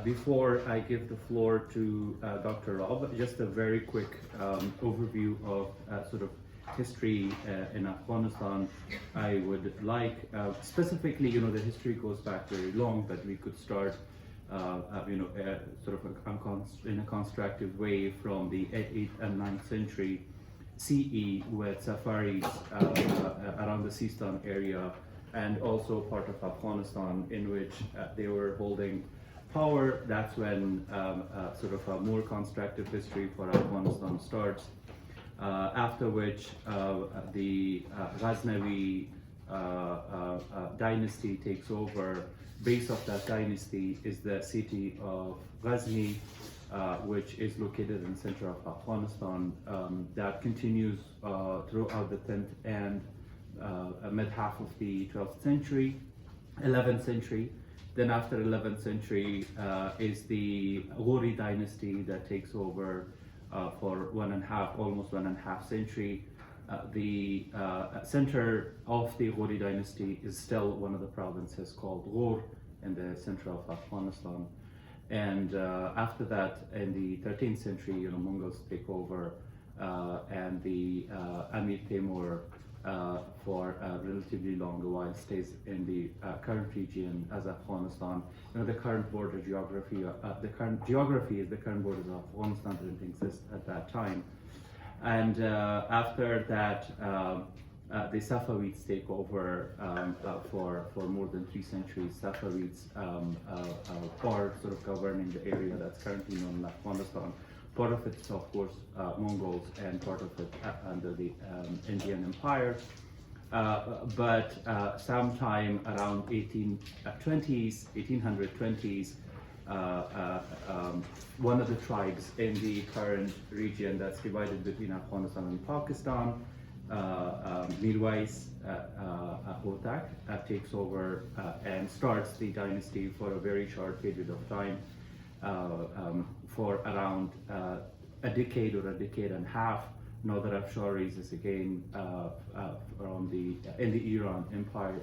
Before I give the floor to Dr. Rob, just a very quick overview of sort of history in Afghanistan. I would like, specifically, the history goes back very long, but we could start, sort of in a constructive way from the 8th and 9th century CE with safaris around the Sistan area, and also part of Afghanistan in which they were holding power. That's when sort of a more constructive history for Afghanistan starts. After which the Ghaznavi dynasty takes over. Base of that dynasty is the city of Ghazni, which is located in the center of Afghanistan. That continues throughout the 10th and mid half of the 12th century, 11th century. Then after 11th century is the Ghori dynasty that takes over for almost 1.5 century. The center of the Ghori dynasty is still one of the provinces called Ghor in the center of Afghanistan. And after that, in the 13th century, Mongols take over, and the Amir Temur for a relatively long while stays in the current region as Afghanistan. The current border geography, the current geography is the current borders of Afghanistan didn't exist at that time. And after that, the Safavids take over for more than 3 centuries. Safavids are sort of governing the area that's currently known as Afghanistan. Part of it is, of course, Mongols, and part of it under the Indian Empire. But sometime around 1820s, one of the tribes in the current region that's divided between Afghanistan and Pakistan, Mirwais Hotak, takes over and starts the dynasty for a very short period of time. For around a decade or a decade and a half. Nader Afshar is again in the Iran Empire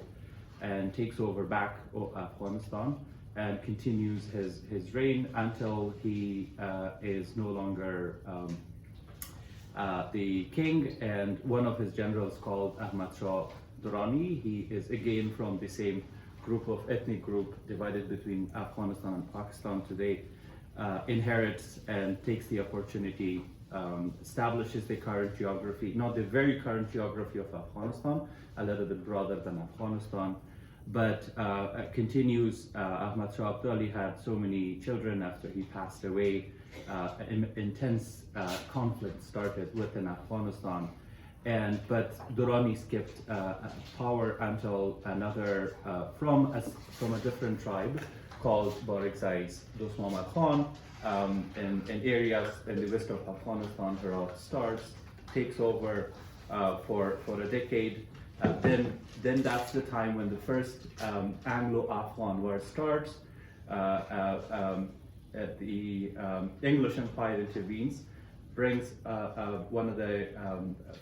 and takes over back Afghanistan and continues his reign until he is no longer the king, and one of his generals called Ahmad Shah Durrani. He is again from the same ethnic group divided between Afghanistan and Pakistan today. Inherits and takes the opportunity, establishes the current geography, not the very current geography of Afghanistan, a little bit broader than Afghanistan, but continues. Ahmad Shah Abdali had so many children after he passed away. Intense conflict started within Afghanistan, but Durrani skipped power until another from a different tribe called Barakzais Muhammad Khan in areas in the west of Afghanistan. Herat starts, takes over for a decade. Then that's the time when the first Anglo-Afghan war starts. The English Empire intervenes, brings one of the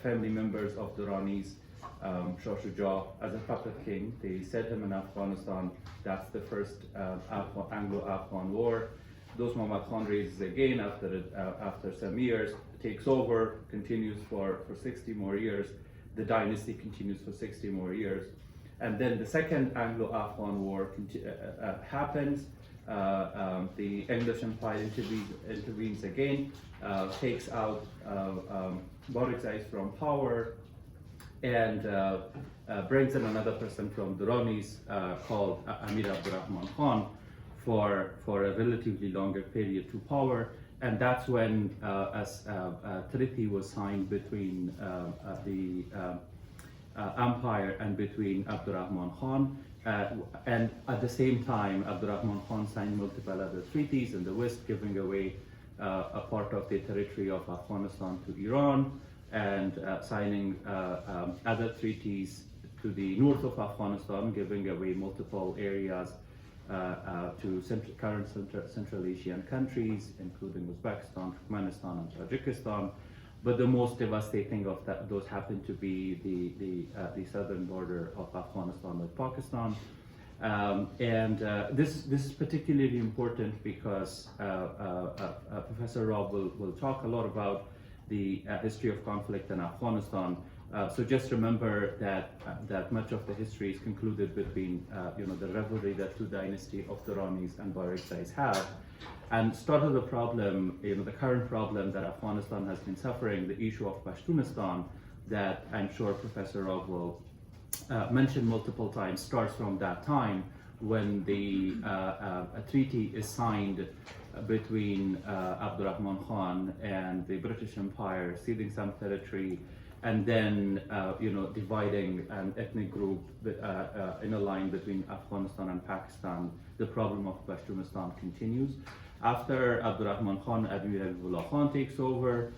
family members of Durrani's, Shah Shuja, as a puppet king. They set him in Afghanistan. That's the first Anglo-Afghan war. Dost Muhammad Khan raises again after some years, takes over, continues for 60 more years. The dynasty continues for 60 more years. And then the second Anglo-Afghan war happens. The English Empire intervenes again, takes out Barakzais from power, and brings in another person from Durrani's called Amir Abdurrahman Khan for a relatively longer period to power. And that's when a treaty was signed between the empire and between Abdurrahman Khan. And at the same time, Abdurrahman Khan signed multiple other treaties in the West, giving away a part of the territory of Afghanistan to Iran, and signing other treaties to the north of Afghanistan, giving away multiple areas to current Central Asian countries, including Uzbekistan, Turkmenistan, and Tajikistan. But the most devastating of those happen to be the southern border of Afghanistan with Pakistan. This is particularly important because Professor Rob will talk a lot about the history of conflict in Afghanistan. So just remember that much of the history is concluded between the rivalry that two dynasties of Duranis and Bariksais have. And start of the problem, the current problem that Afghanistan has been suffering, the issue of Pashtunistan, that I'm sure Professor Rob will mention multiple times, starts from that time when a treaty is signed between Abdurrahman Khan and the British Empire, ceding some territory, and then dividing an ethnic group in a line between Afghanistan and Pakistan. The problem of Pashtunistan continues. After Abdurrahman Khan, Amir Habibullah Khan takes over,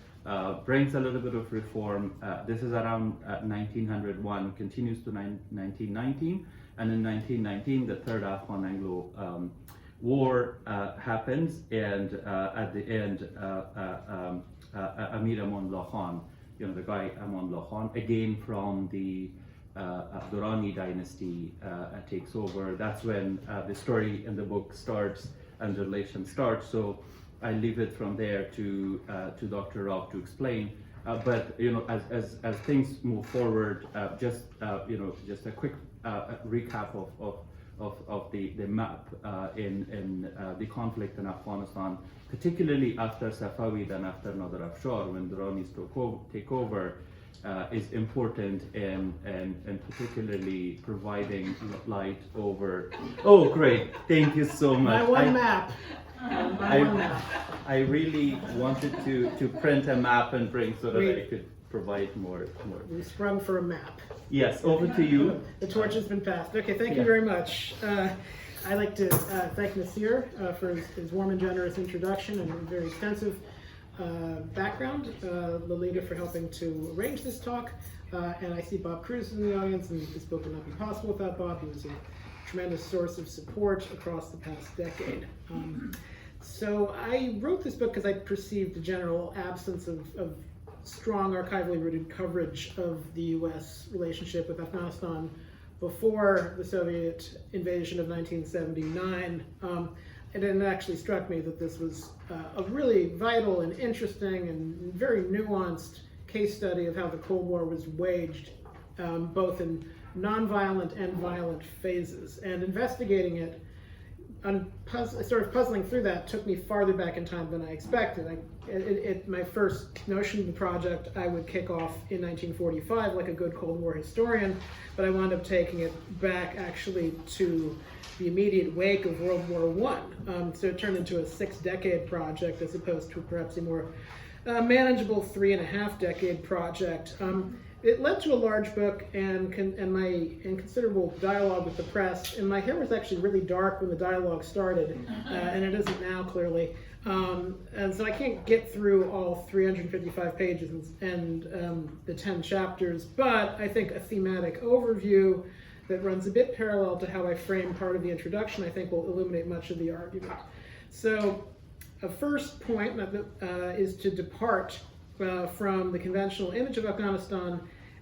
brings a little bit of reform. This is around 1901, continues to 1919, and in 1919 the Third Afghan-Anglo War happens, and at the end Amir Amanullah Khan, the guy Amanullah Khan, again from the Durrani dynasty, takes over. That's when the story in the book starts and the relation starts. So I leave it from there to Dr. Rob to explain. But as things move forward, just a quick recap of the map in the conflict in Afghanistan, particularly after Safavid and after Nader Afshar, when the Duranis take over, is important and particularly providing light over. Oh, great! Thank you so much. My one map. I really wanted to print a map and bring so that I could provide more. We sprung for a map. Yes, over to you. The torch has been passed. Okay, thank you very much. I'd like to thank Nasir for his warm and generous introduction and very extensive background. Lolita for helping to arrange this talk. And I see Bob Cruz in the audience, and this book would not be possible without Bob. He was a tremendous source of support across the past decade. So I wrote this book because I perceived a general absence of strong archivally rooted coverage of the U.S. relationship with Afghanistan before the Soviet invasion of 1979. And it actually struck me that this was a really vital and interesting and very nuanced case study of how the Cold War was waged, both in nonviolent and violent phases. And investigating it, sort of puzzling through that, took me farther back in time than I expected. My first notion of the project I would kick off in 1945 like a good Cold War historian, but I wound up taking it back actually to the immediate wake of World War I. So it turned into a 6-decade project as opposed to perhaps a more manageable 3.5-decade project. It led to a large book and considerable dialogue with the press, and my hair was actually really dark when the dialogue started, and it isn't now, clearly. And so I can't get through all 355 pages and the 10 chapters, but I think a thematic overview that runs a bit parallel to how I frame part of the introduction, I think will illuminate much of the argument. So a first point is to depart from the conventional image of Afghanistan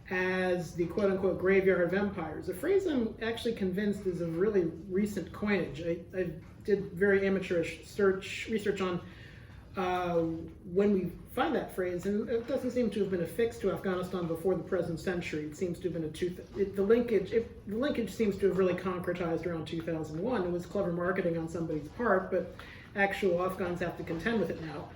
as the quote-unquote graveyard of empires, a phrase I'm actually convinced is of really recent coinage. I did very amateurish research on when we find that phrase, and it doesn't seem to have been affixed to Afghanistan before the present century. It seems to have been the linkage seems to have really concretized around 2001. It was clever marketing on somebody's part, but actual Afghans have to contend with it now.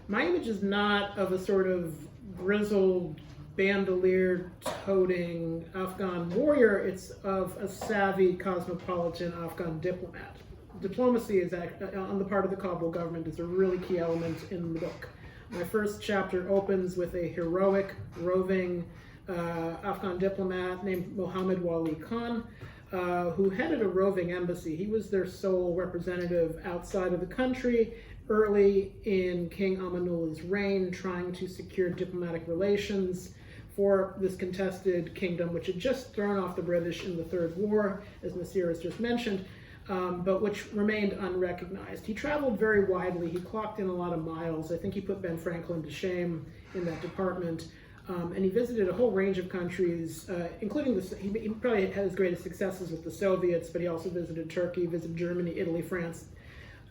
My image is not of a sort of grizzled, bandolier-toting Afghan warrior. It's of a savvy, cosmopolitan Afghan diplomat. Diplomacy is on the part of the Kabul government is a really key element in the book. My first chapter opens with a heroic, roving Afghan diplomat named Mohammed Wali Khan, who headed a roving embassy. He was their sole representative outside of the country early in King Amanullah's reign, trying to secure diplomatic relations for this contested kingdom, which had just thrown off the British in the Third War, as Nasir has just mentioned, but which remained unrecognized. He traveled very widely. He clocked in a lot of miles. I think he put Ben Franklin to shame in that department. And he visited a whole range of countries, including he probably had his greatest successes with the Soviets, but he also visited Turkey, visited Germany, Italy, France,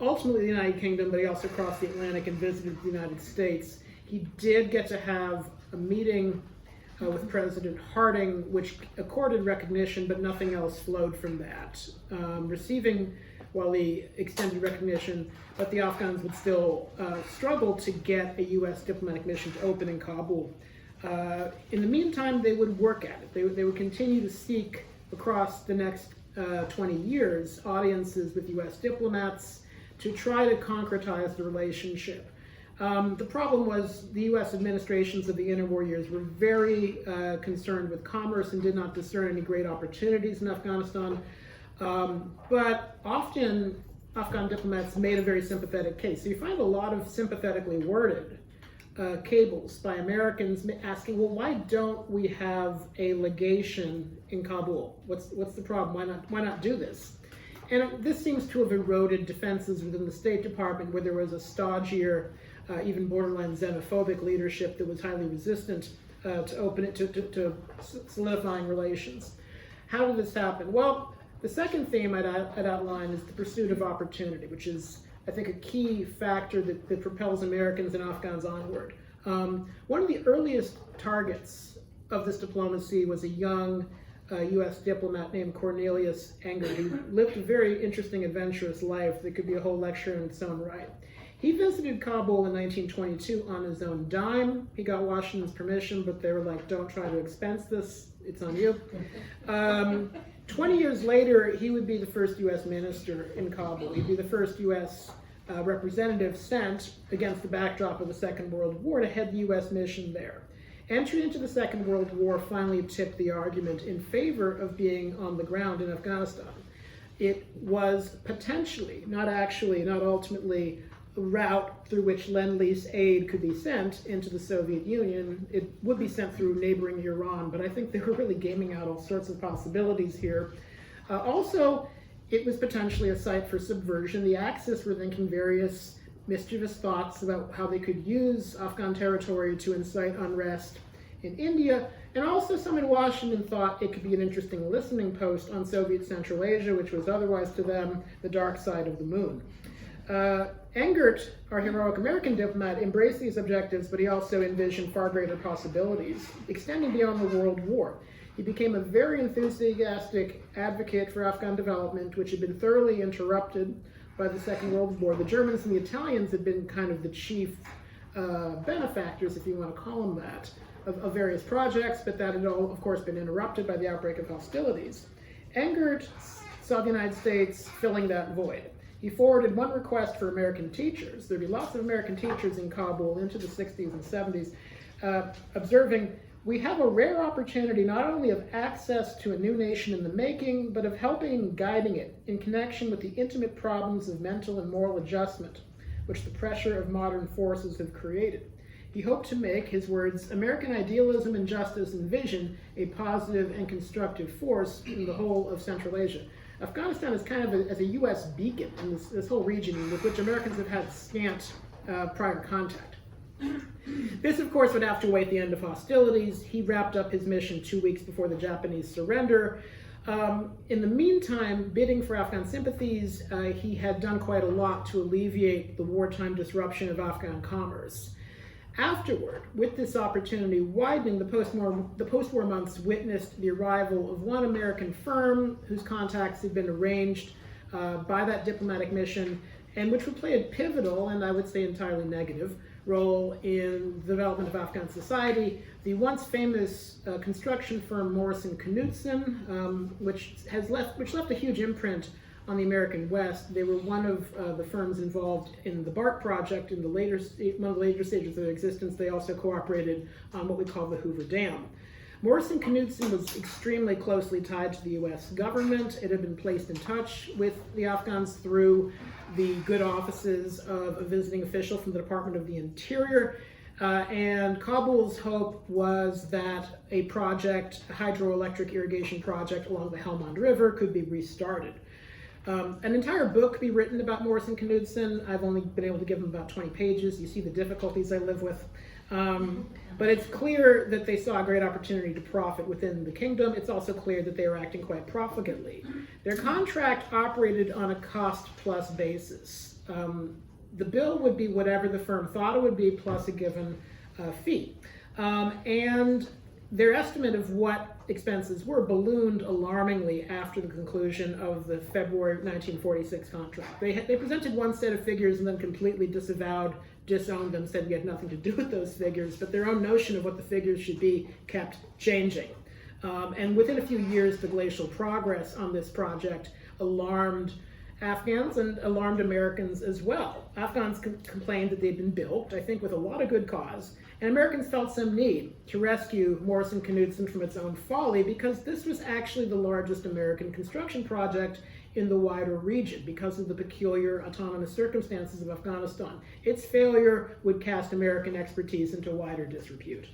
ultimately the United Kingdom, but he also crossed the Atlantic and visited the United States. He did get to have a meeting with President Harding, which accorded recognition, but nothing else flowed from that. Receiving, while he extended recognition, but the Afghans would still struggle to get a U.S. diplomatic mission to open in Kabul. In the meantime, they would work at it. They would continue to seek across the next 20 years audiences with U.S. diplomats to try to concretize the relationship. The problem was the U.S. administrations of the interwar years were very concerned with commerce and did not discern any great opportunities in Afghanistan. But often Afghan diplomats made a very sympathetic case. So you find a lot of sympathetically worded cables by Americans asking, well, why don't we have a legation in Kabul? What's the problem? Why not do this? And this seems to have eroded defenses within the State Department, where there was a stodgier, even borderline xenophobic leadership that was highly resistant to open it to solidifying relations. How did this happen? Well, the second theme I'd outline is the pursuit of opportunity, which is, I think, a key factor that propels Americans and Afghans onward. One of the earliest targets of this diplomacy was a young U.S. diplomat named Cornelius Engert, who lived a very interesting, adventurous life that could be a whole lecture in its own right. He visited Kabul in 1922 on his own dime. He got Washington's permission, but they were like, don't try to expense this, it's on you. 20 years later, he would be the first U.S. minister in Kabul. He'd be the first U.S. Representative sent against the backdrop of the Second World War to head the U.S. mission there. Entry into the Second World War finally tipped the argument in favor of being on the ground in Afghanistan. It was potentially, not actually, not ultimately, a route through which Lend-Lease aid could be sent into the Soviet Union. It would be sent through neighboring Iran, but I think they were really gaming out all sorts of possibilities here. Also, it was potentially a site for subversion. The Axis were thinking various mischievous thoughts about how they could use Afghan territory to incite unrest in India, and also some in Washington thought it could be an interesting listening post on Soviet Central Asia, which was otherwise to them the dark side of the moon. Engert, our heroic American diplomat, embraced these objectives, but he also envisioned far greater possibilities, extending beyond the World War. He became a very enthusiastic advocate for Afghan development, which had been thoroughly interrupted by the Second World War. The Germans and the Italians had been kind of the chief benefactors, if you want to call them that, of various projects, but that had all, of course, been interrupted by the outbreak of hostilities. Engert saw the United States filling that void. He forwarded one request for American teachers. There'd be lots of American teachers in Kabul into the 60s and 70s, observing, we have a rare opportunity not only of access to a new nation in the making, but of helping and guiding it in connection with the intimate problems of mental and moral adjustment, which the pressure of modern forces have created. He hoped to make, his words, American idealism and justice and vision a positive and constructive force in the whole of Central Asia. Afghanistan is kind of as a U.S. beacon in this whole region with which Americans have had scant prior contact. This, of course, would have to await the end of hostilities. He wrapped up his mission 2 weeks before the Japanese surrender. In the meantime, bidding for Afghan sympathies, he had done quite a lot to alleviate the wartime disruption of Afghan commerce. Afterward, with this opportunity widening, the post-war months witnessed the arrival of one American firm whose contacts had been arranged by that diplomatic mission, and which would play a pivotal, and I would say entirely negative, role in the development of Afghan society. The once famous construction firm Morrison Knudsen, which left a huge imprint on the American West. They were one of the firms involved in the BART project in one of the later stages of their existence. They also cooperated on what we call the Hoover Dam. Morrison Knudsen was extremely closely tied to the U.S. government. It had been placed in touch with the Afghans through the good offices of a visiting official from the Department of the Interior. And Kabul's hope was that a hydroelectric irrigation project along the Helmand River could be restarted. An entire book could be written about Morrison Knudsen. I've only been able to give him about 20 pages. You see the difficulties I live with. But it's clear that they saw a great opportunity to profit within the kingdom. It's also clear that they were acting quite profligately. Their contract operated on a cost-plus basis. The bill would be whatever the firm thought it would be, plus a given fee. And their estimate of what expenses were ballooned alarmingly after the conclusion of the February 1946 contract. They presented one set of figures and then completely disowned them, said we had nothing to do with those figures, but their own notion of what the figures should be kept changing. And within a few years, the glacial progress on this project alarmed Afghans and alarmed Americans as well. Afghans complained that they'd been built, I think with a lot of good cause, and Americans felt some need to rescue Morrison-Knudsen from its own folly, because this was actually the largest American construction project in the wider region because of the peculiar autonomous circumstances of Afghanistan. Its failure would cast American expertise into wider disrepute.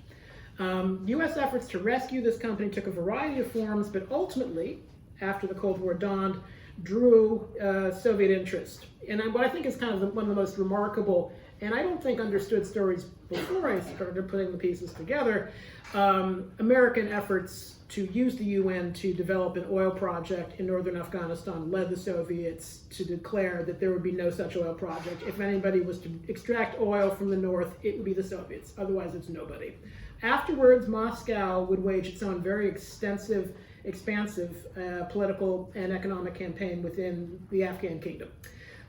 U.S. efforts to rescue this company took a variety of forms, but ultimately, after the Cold War dawned, drew Soviet interest. And what I think is kind of one of the most remarkable, and I don't think understood stories before I started putting the pieces together, American efforts to use the UN to develop an oil project in northern Afghanistan led the Soviets to declare that there would be no such oil project. If anybody was to extract oil from the north, it would be the Soviets. Otherwise, it's nobody. Afterwards, Moscow would wage its own very expansive political and economic campaign within the Afghan kingdom.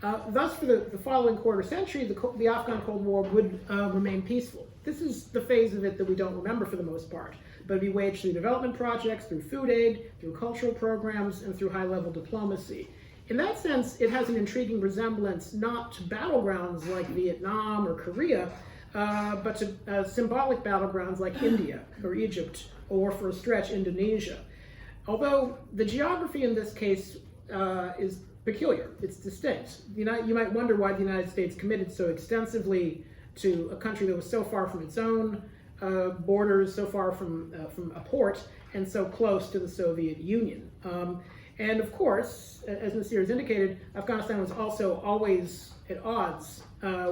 Thus, for the following quarter century, the Afghan Cold War would remain peaceful. This is the phase of it that we don't remember for the most part, but it'd be waged through development projects, through food aid, through cultural programs, and through high-level diplomacy. In that sense, it has an intriguing resemblance not to battlegrounds like Vietnam or Korea, but to symbolic battlegrounds like India or Egypt, or for a stretch, Indonesia. Although the geography in this case is peculiar, it's distinct. You might wonder why the United States committed so extensively to a country that was so far from its own borders, so far from a port, and so close to the Soviet Union. And of course, as Nasir has indicated, Afghanistan was also always at odds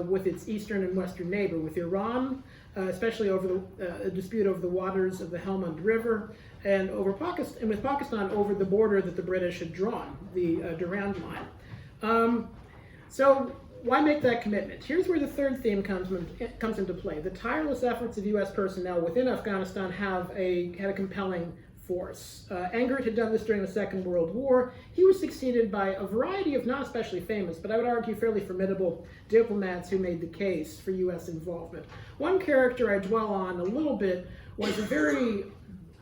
with its eastern and western neighbor, with Iran, especially over a dispute over the waters of the Helmand River, and with Pakistan over the border that the British had drawn, the Durand Line. So why make that commitment? Here's where the third theme comes into play. The tireless efforts of U.S. personnel within Afghanistan had a compelling force. Engert had done this during the Second World War. He was succeeded by a variety of not especially famous, but I would argue fairly formidable diplomats who made the case for U.S. involvement. One character I dwell on a little bit was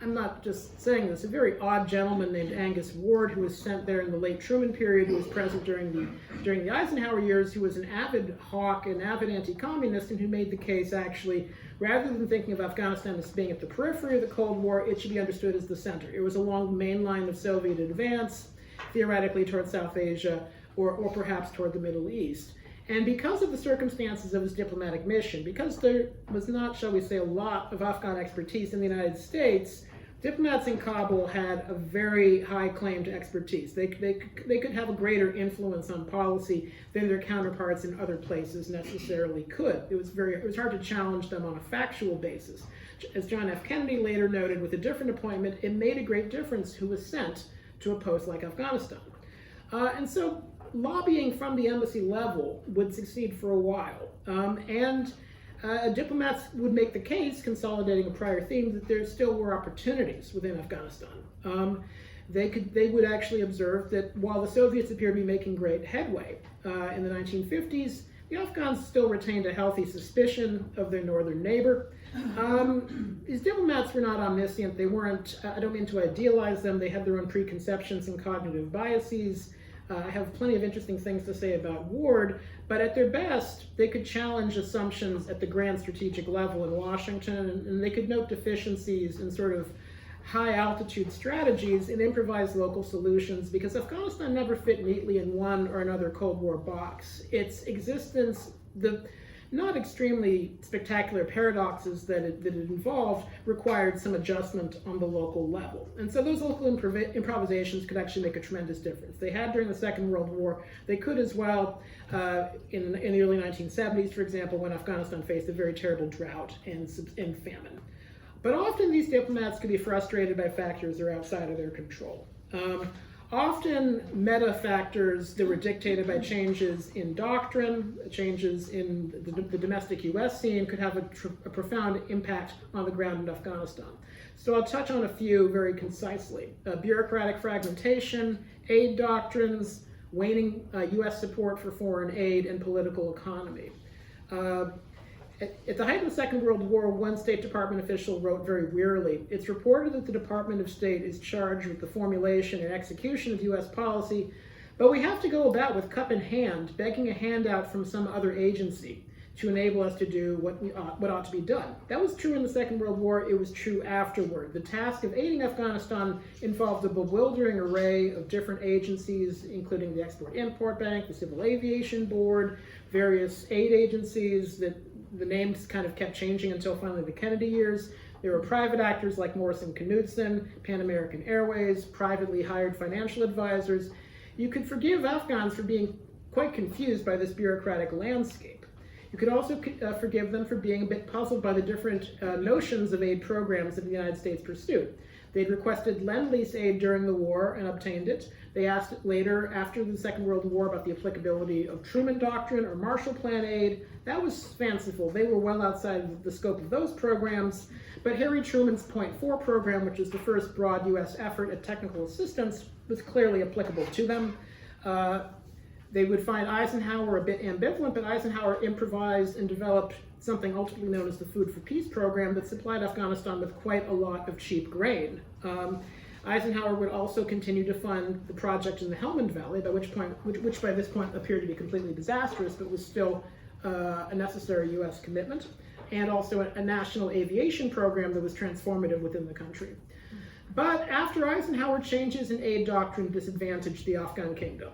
I'm not just saying this, a very odd gentleman named Angus Ward, who was sent there in the late Truman period, who was present during the Eisenhower years, who was an avid hawk, an avid anti-communist, and who made the case actually, rather than thinking of Afghanistan as being at the periphery of the Cold War, it should be understood as the center. It was along the main line of Soviet advance, theoretically toward South Asia, or perhaps toward the Middle East. And because of the circumstances of his diplomatic mission, because there was not, shall we say, a lot of Afghan expertise in the United States, diplomats in Kabul had a very high claim to expertise. They could have a greater influence on policy than their counterparts in other places necessarily could. It was hard to challenge them on a factual basis. As John F. Kennedy later noted, with a different appointment, it made a great difference who was sent to a post like Afghanistan. And so lobbying from the embassy level would succeed for a while. Diplomats would make the case, consolidating a prior theme, that there still were opportunities within Afghanistan. They would actually observe that while the Soviets appeared to be making great headway in the 1950s, the Afghans still retained a healthy suspicion of their northern neighbor. These diplomats were not omniscient. They weren't, I don't mean to idealize them, they had their own preconceptions and cognitive biases. I have plenty of interesting things to say about Ward, but at their best, they could challenge assumptions at the grand strategic level in Washington, and they could note deficiencies in sort of high-altitude strategies and improvise local solutions, because Afghanistan never fit neatly in one or another Cold War box. Its existence, not extremely spectacular paradoxes that it involved, required some adjustment on the local level. And so those local improvisations could actually make a tremendous difference. They had during the Second World War. They could as well in the early 1970s, for example, when Afghanistan faced a very terrible drought and famine. But often these diplomats could be frustrated by factors that are outside of their control. Often meta factors that were dictated by changes in doctrine, changes in the domestic US scene could have a profound impact on the ground in Afghanistan. So I'll touch on a few very concisely. Bureaucratic fragmentation, aid doctrines, waning US support for foreign aid, and political economy. At the height of the Second World War, one State Department official wrote very wearily, "It's reported that the Department of State is charged with the formulation and execution of US policy, but we have to go about with cup in hand, begging a handout from some other agency to enable us to do what ought to be done." That was true in the Second World War. It was true afterward. The task of aiding Afghanistan involved a bewildering array of different agencies, including the Export-Import Bank, the Civil Aviation Board, various aid agencies that the names kind of kept changing until finally the Kennedy years. There were private actors like Morrison Knudsen, Pan American Airways, privately hired financial advisors. You could forgive Afghans for being quite confused by this bureaucratic landscape. You could also forgive them for being a bit puzzled by the different notions of aid programs that the United States pursued. They'd requested Lend-Lease aid during the war and obtained it. They asked later, after the Second World War, about the applicability of Truman Doctrine or Marshall Plan aid. That was fanciful. They were well outside the scope of those programs. But Harry Truman's Point 4 program, which is the first broad US effort at technical assistance, was clearly applicable to them. They would find Eisenhower a bit ambivalent, but Eisenhower improvised and developed something ultimately known as the Food for Peace program that supplied Afghanistan with quite a lot of cheap grain. Eisenhower would also continue to fund the project in the Helmand Valley, which by this point appeared to be completely disastrous, but was still a necessary US commitment, and also a national aviation program that was transformative within the country. But after Eisenhower, changes in aid doctrine disadvantaged the Afghan kingdom.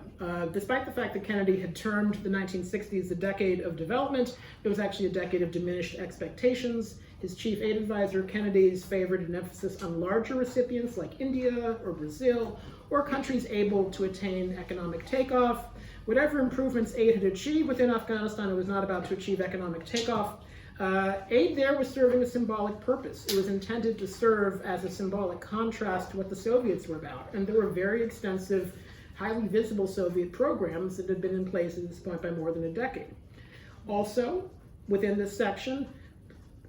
Despite the fact that Kennedy had termed the 1960s a decade of development, it was actually a decade of diminished expectations. His chief aid advisor, Kennedy's, favored an emphasis on larger recipients like India or Brazil, or countries able to attain economic takeoff. Whatever improvements aid had achieved within Afghanistan, it was not about to achieve economic takeoff. Aid there was serving a symbolic purpose. It was intended to serve as a symbolic contrast to what the Soviets were about. And there were very extensive, highly visible Soviet programs that had been in place at this point by more than a decade. Also, within this section,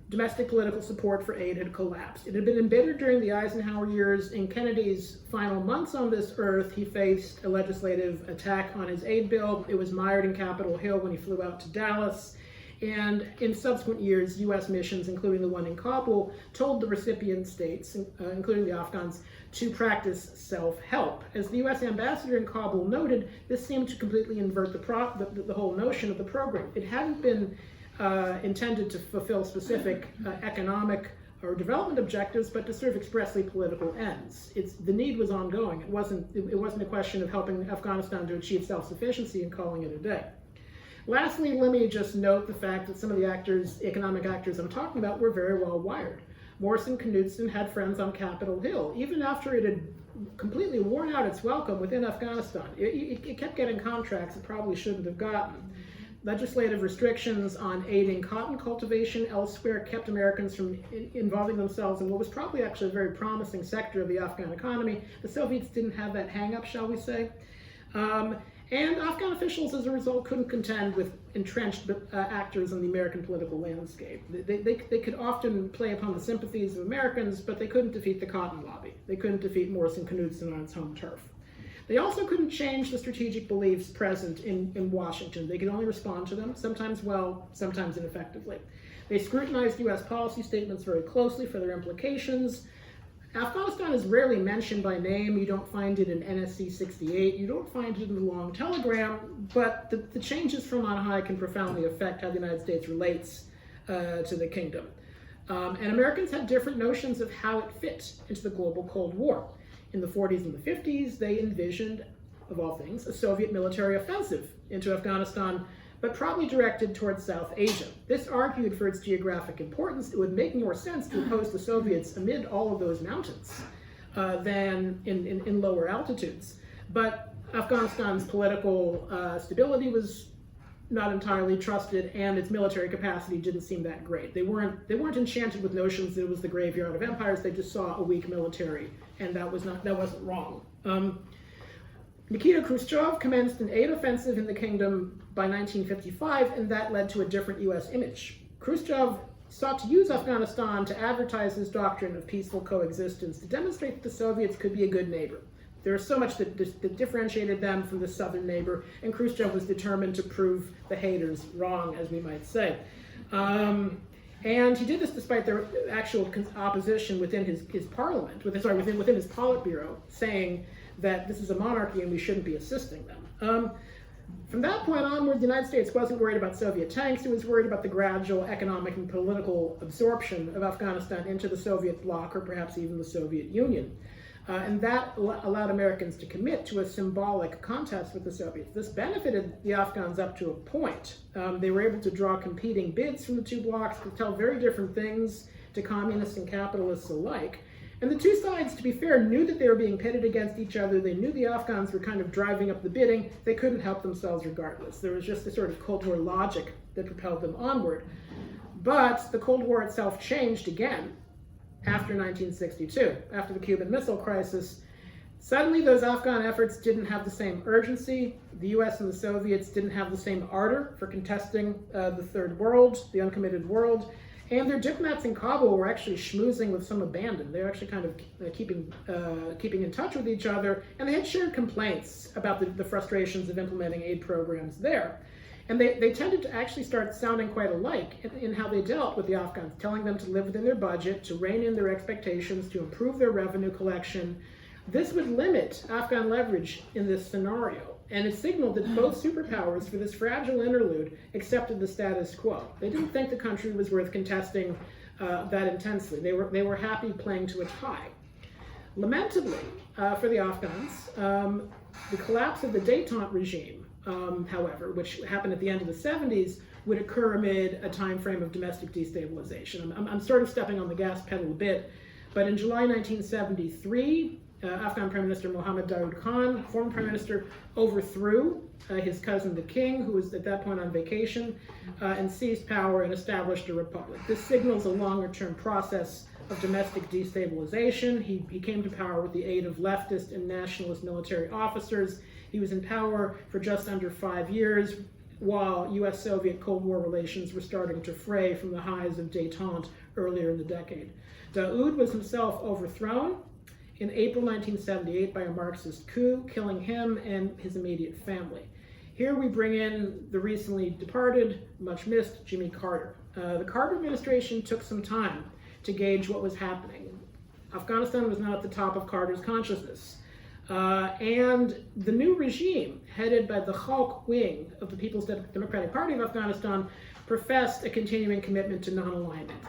domestic political support for aid had collapsed. It had been embittered during the Eisenhower years. In Kennedy's final months on this earth, he faced a legislative attack on his aid bill. It was mired in Capitol Hill when he flew out to Dallas. And in subsequent years, US missions, including the one in Kabul, told the recipient states, including the Afghans, to practice self-help. As the US ambassador in Kabul noted, this seemed to completely invert the whole notion of the program. It hadn't been intended to fulfill specific economic or development objectives, but to serve expressly political ends. The need was ongoing. It wasn't a question of helping Afghanistan to achieve self-sufficiency and calling it a day. Lastly, let me just note the fact that some of the economic actors I'm talking about, were very well wired. Morrison Knudsen had friends on Capitol Hill. Even after it had completely worn out its welcome within Afghanistan, it kept getting contracts it probably shouldn't have gotten. Legislative restrictions on aiding cotton cultivation elsewhere kept Americans from involving themselves in what was probably actually a very promising sector of the Afghan economy. The Soviets didn't have that hang-up, shall we say. And Afghan officials, as a result, couldn't contend with entrenched actors in the American political landscape. They could often play upon the sympathies of Americans, but they couldn't defeat the cotton lobby. They couldn't defeat Morrison Knudsen on its home turf. They also couldn't change the strategic beliefs present in Washington. They could only respond to them, sometimes well, sometimes ineffectively. They scrutinized US policy statements very closely for their implications. Afghanistan is rarely mentioned by name. You don't find it in NSC 68. You don't find it in the long telegram, but the changes from on high can profoundly affect how the United States relates to the kingdom. And Americans had different notions of how it fit into the global Cold War. In the 40s and the 50s, they envisioned, of all things, a Soviet military offensive into Afghanistan but probably directed towards South Asia. This argued for its geographic importance. It would make more sense to oppose the Soviets amid all of those mountains than in lower altitudes. But Afghanistan's political stability was not entirely trusted, and its military capacity didn't seem that great. They weren't enchanted with notions that it was the graveyard of empires. They just saw a weak military, and that wasn't wrong. Nikita Khrushchev commenced an aid offensive in the kingdom by 1955, and that led to a different U.S. image. Khrushchev sought to use Afghanistan to advertise his doctrine of peaceful coexistence, to demonstrate that the Soviets could be a good neighbor. There was so much that differentiated them from the southern neighbor, and Khrushchev was determined to prove the haters wrong, as we might say. And he did this despite their actual opposition within his parliament, within his Politburo, saying that this is a monarchy and we shouldn't be assisting them. From that point onward, the United States wasn't worried about Soviet tanks. It was worried about the gradual economic and political absorption of Afghanistan into the Soviet bloc, or perhaps even the Soviet Union. And that allowed Americans to commit to a symbolic contest with the Soviets. This benefited the Afghans up to a point. They were able to draw competing bids from the two blocs to tell very different things to communists and capitalists alike. And the two sides, to be fair, knew that they were being pitted against each other. They knew the Afghans were kind of driving up the bidding. They couldn't help themselves regardless. There was just a sort of Cold War logic that propelled them onward. But the Cold War itself changed again after 1962, after the Cuban Missile Crisis. Suddenly, those Afghan efforts didn't have the same urgency. The US and the Soviets didn't have the same ardor for contesting the third world, the uncommitted world. And their diplomats in Kabul were actually schmoozing with some abandon. They were actually kind of keeping in touch with each other, and they had shared complaints about the frustrations of implementing aid programs there. And they tended to actually start sounding quite alike in how they dealt with the Afghans, telling them to live within their budget, to rein in their expectations, to improve their revenue collection. This would limit Afghan leverage in this scenario, and it signaled that both superpowers, for this fragile interlude, accepted the status quo. They didn't think the country was worth contesting that intensely. They were happy playing to a tie. Lamentably, for the Afghans, the collapse of the détente regime, however, which happened at the end of the 70s, would occur amid a time frame of domestic destabilization. I'm sort of stepping on the gas pedal a bit, but in July 1973, Afghan Prime Minister Mohammad Daoud Khan, former Prime Minister, overthrew his cousin the king, who was at that point on vacation, and seized power and established a republic. This signals a longer-term process of domestic destabilization. He came to power with the aid of leftist and nationalist military officers. He was in power for just under 5 years, while US-Soviet Cold War relations were starting to fray from the highs of détente earlier in the decade. Daoud was himself overthrown in April 1978 by a Marxist coup, killing him and his immediate family. Here we bring in the recently departed, much missed, Jimmy Carter. The Carter administration took some time to gauge what was happening. Afghanistan was not at the top of Carter's consciousness. And the new regime, headed by the Khalq wing of the People's Democratic Party of Afghanistan, professed a continuing commitment to non-alignment.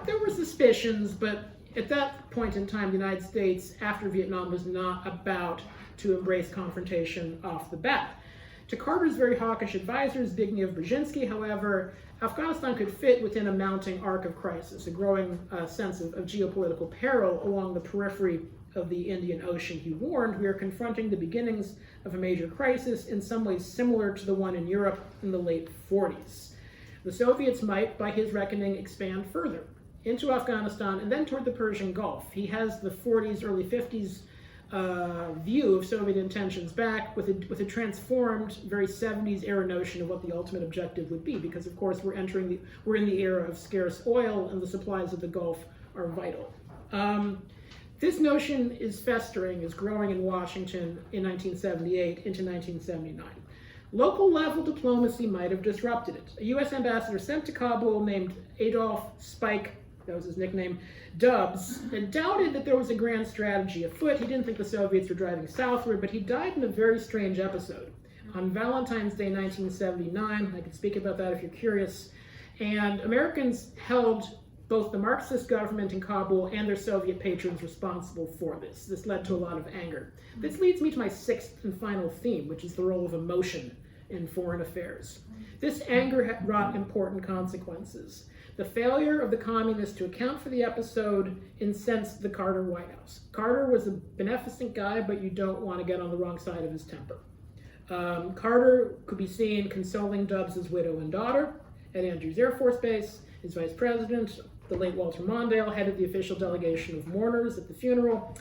There were suspicions, but at that point in time, the United States, after Vietnam, was not about to embrace confrontation off the bat. To Carter's very hawkish advisors, Zbigniew Brzezinski, however, Afghanistan could fit within a mounting arc of crisis, a growing sense of geopolitical peril along the periphery of the Indian Ocean. He warned, we are confronting the beginnings of a major crisis, in some ways similar to the one in Europe in the late 40s. The Soviets might, by his reckoning, expand further into Afghanistan and then toward the Persian Gulf. He has the 40s, early 50s view of Soviet intentions back with a transformed, very 70s era notion of what the ultimate objective would be, because of course we're in the era of scarce oil and the supplies of the Gulf are vital. This notion is festering, is growing in Washington in 1978 into 1979. Local level diplomacy might have disrupted it. A US ambassador sent to Kabul named Adolf Spike, that was his nickname, Dubs, and doubted that there was a grand strategy afoot. He didn't think the Soviets were driving southward, but he died in a very strange episode. On Valentine's Day 1979, I can speak about that if you're curious, and Americans held both the Marxist government in Kabul and their Soviet patrons responsible for this. This led to a lot of anger. This leads me to my sixth and final theme, which is the role of emotion in foreign affairs. This anger wrought important consequences. The failure of the communists to account for the episode incensed the Carter White House. Carter was a beneficent guy, but you don't want to get on the wrong side of his temper. Carter could be seen consoling Dubs' widow and daughter at Andrews Air Force Base. His vice president, the late Walter Mondale, headed the official delegation of mourners at the funeral,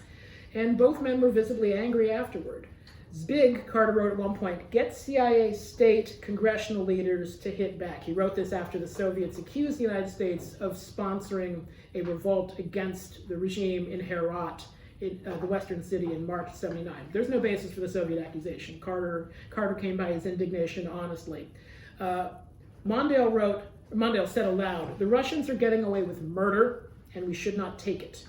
and both men were visibly angry afterward. Zbig, Carter wrote at one point, get CIA, state, congressional leaders to hit back. He wrote this after the Soviets accused the United States of sponsoring a revolt against the regime in Herat, the western city, in March '79. There's no basis for the Soviet accusation. Carter came by his indignation honestly. Mondale said aloud, the Russians are getting away with murder, and we should not take it.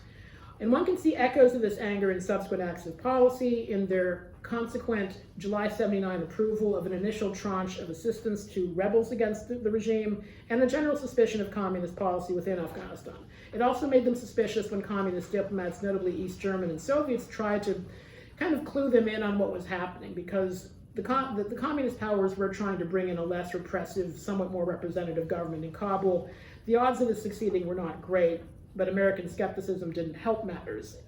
And one can see echoes of this anger in subsequent acts of policy, in their consequent July '79 approval of an initial tranche of assistance to rebels against the regime, and the general suspicion of communist policy within Afghanistan. It also made them suspicious when communist diplomats, notably East German and Soviets, tried to kind of clue them in on what was happening, because the communist powers were trying to bring in a less repressive, somewhat more representative government in Kabul. The odds of this succeeding were not great, but American skepticism didn't help matters.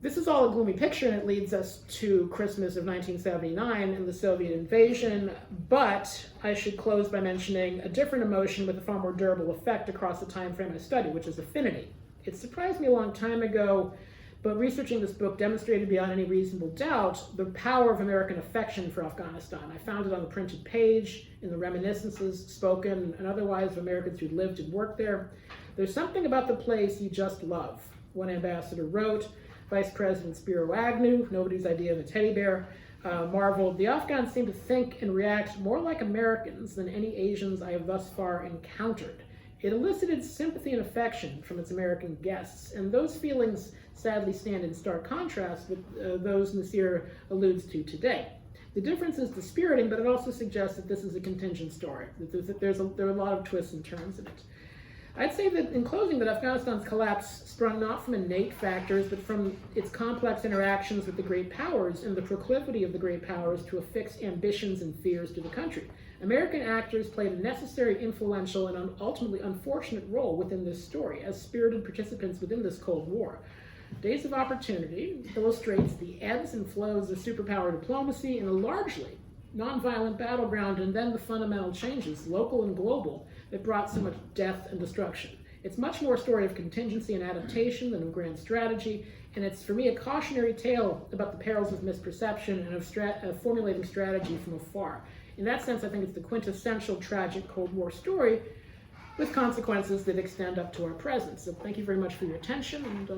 This is all a gloomy picture, and it leads us to Christmas of 1979 and the Soviet invasion, but I should close by mentioning a different emotion with a far more durable effect across the time frame I study, which is affinity. It surprised me a long time ago, but researching this book demonstrated beyond any reasonable doubt the power of American affection for Afghanistan. I found it on the printed page, in the reminiscences, spoken and otherwise, of Americans who'd lived and worked there. There's something about the place you just love, one ambassador wrote. Vice President Spiro Agnew, nobody's idea of a teddy bear, marveled, the Afghans seem to think and react more like Americans than any Asians I have thus far encountered. It elicited sympathy and affection from its American guests, and those feelings sadly stand in stark contrast with those Nasir alludes to today. The difference is dispiriting, but it also suggests that this is a contingent story, that there are a lot of twists and turns in it. I'd say that, in closing, that Afghanistan's collapse sprung not from innate factors, but from its complex interactions with the great powers and the proclivity of the great powers to affix ambitions and fears to the country. American actors played a necessary, influential, and ultimately unfortunate role within this story as spirited participants within this Cold War. Days of Opportunity illustrates the ebbs and flows of superpower diplomacy in a largely nonviolent battleground, and then the fundamental changes, local and global, that brought so much death and destruction. It's much more a story of contingency and adaptation than of grand strategy, and it's, for me, a cautionary tale about the perils of misperception and of formulating strategy from afar. In that sense, I think it's the quintessential tragic Cold War story with consequences that extend up to our present. So thank you very much for your attention, and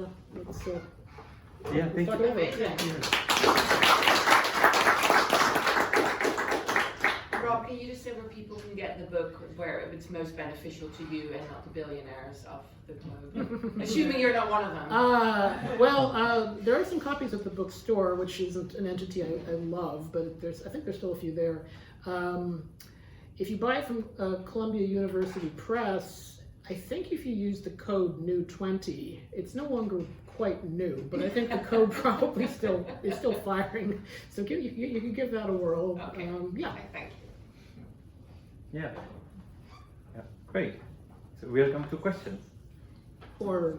let's talk over it. Rob, can you just say where people can get the book, where it's most beneficial to you and not the billionaires of the globe? Assuming you're not one of them. There are some copies at the bookstore, which isn't an entity I love, but I think there's still a few there. If you buy it from Columbia University Press, I think if you use the code NEW20, it's no longer quite new, but I think the code probably is still firing. So you can give that a whirl. Okay. Yeah. Okay, thank you. Yeah, great. So we'll come to questions. Or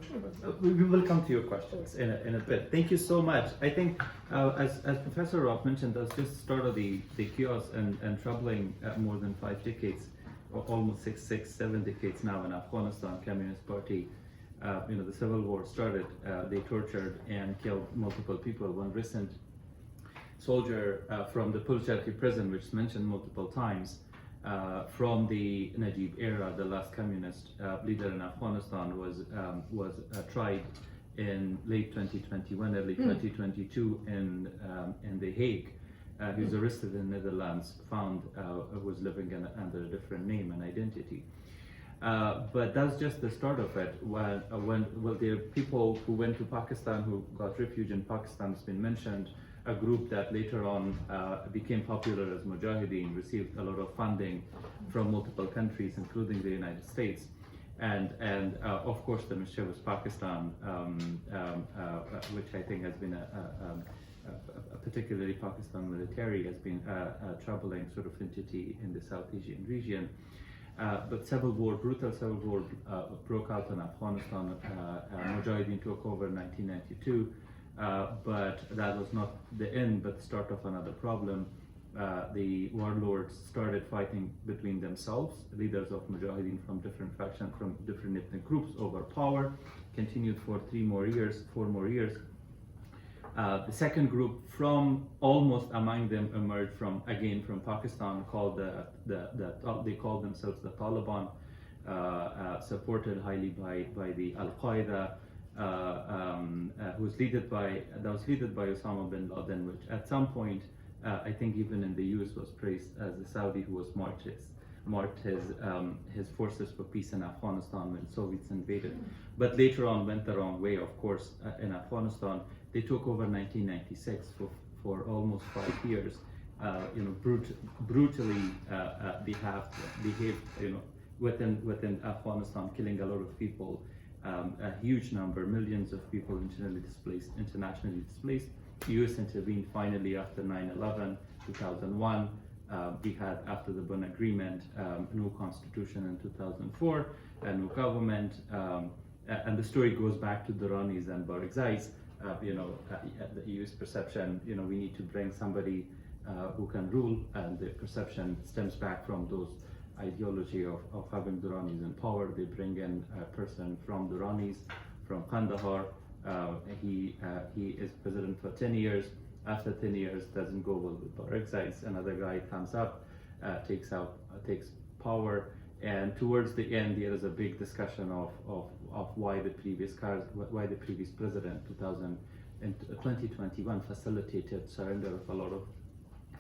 We will come to your questions in a bit. Thank you so much. I think, as Professor Roth mentioned, that's just the start of the chaos and troubling more than 5 decades, or almost 7 decades now in Afghanistan. Communist Party, the civil war started. They tortured and killed multiple people. One recent soldier from the Pulcherki prison, which is mentioned multiple times, from the Najib era, the last communist leader in Afghanistan, was tried in late 2021, early 2022 in The Hague. He was arrested in the Netherlands, found was living under a different name and identity. But that's just the start of it. There are people who went to Pakistan, who got refuge in Pakistan, has been mentioned. A group that later on became popular as Mujahideen, received a lot of funding from multiple countries, including the United States, and of course the mischievous Pakistan, which I think has been particularly Pakistan military, has been a troubling sort of entity in the South Asian region. But brutal civil war broke out in Afghanistan. Mujahideen took over in 1992, but that was not the end, but the start of another problem. The warlords started fighting between themselves, leaders of Mujahideen from different factions, from different ethnic groups over power, continued for 4 more years. The second group from almost among them emerged from Pakistan, called they called themselves the Taliban, supported highly by the Al-Qaeda, that was led by Osama bin Laden, which at some point I think even in the US was praised as the Saudi who was marked his forces for peace in Afghanistan when Soviets invaded, but later on went the wrong way, of course, in Afghanistan. They took over 1996 for almost 5 years. Brutally behaved, within Afghanistan, killing a lot of people, a huge number, millions of people internationally displaced. The US intervened finally after 9/11, 2001. We had, after the Bonn Agreement, no constitution in 2004, a new government, and the story goes back to Durranis and Barakzais. The US perception, we need to bring somebody who can rule, and the perception stems back from those ideology of having Durranis in power. They bring in a person from Durranis, from Kandahar. He is president for 10 years. After 10 years, doesn't go well with Barakzais. Another guy comes up, takes power, and towards the end, there is a big discussion of why the previous president, 2021, facilitated surrender of a lot of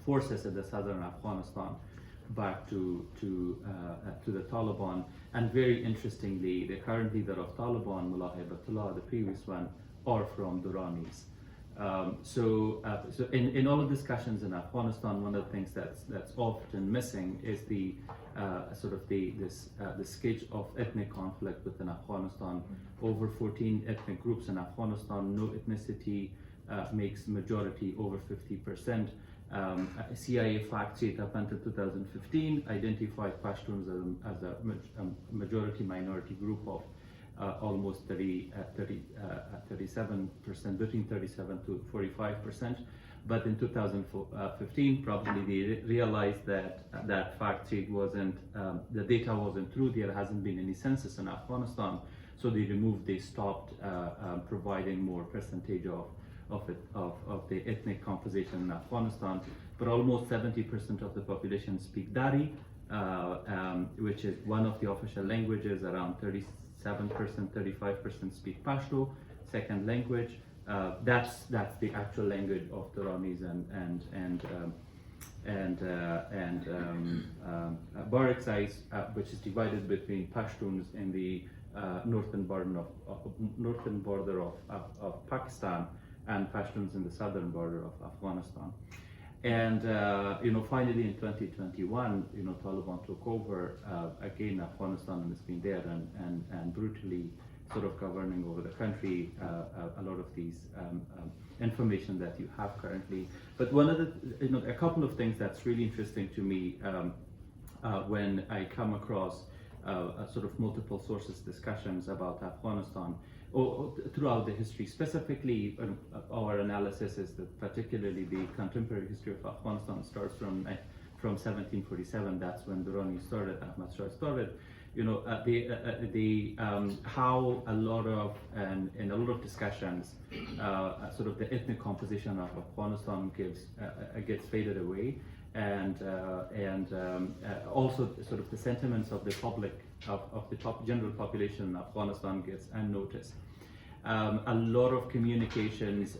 forces in the southern Afghanistan back to the Taliban. And very interestingly, the current leader of Taliban, Mullah Hibatullah, the previous one, are from Durranis. So in all the discussions in Afghanistan, one of the things that's often missing is the sketch of ethnic conflict within Afghanistan. Over 14 ethnic groups in Afghanistan. No ethnicity makes majority over 50%. CIA fact sheet up until 2015 identified Pashtuns as a majority minority group of almost 37%, between 37 to 45%. But in 2015, probably they realized that fact sheet wasn't, the data wasn't true. There hasn't been any census in Afghanistan, so they stopped providing more percentage of the ethnic composition in Afghanistan. But almost 70% of the population speak Dari, which is one of the official languages. Around 37%, 35% speak Pashto, second language. That's the actual language of Durranis and Barakzais, which is divided between Pashtuns in the northern border of Pakistan, and Pashtuns in the southern border of Afghanistan. And finally in 2021, Taliban took over again Afghanistan, and it's been there and brutally sort of governing over the country. A lot of these information that you have currently. But one of the, a couple of things that's really interesting to me when I come across sort of multiple sources discussions about Afghanistan throughout the history. Specifically, our analysis is that particularly the contemporary history of Afghanistan starts from 1747. That's when Durrani started, Ahmad Shah started. How a lot of in a lot of discussions, sort of the ethnic composition of Afghanistan gets faded away, and also sort of the sentiments of the public of the general population in Afghanistan gets unnoticed. A lot of communications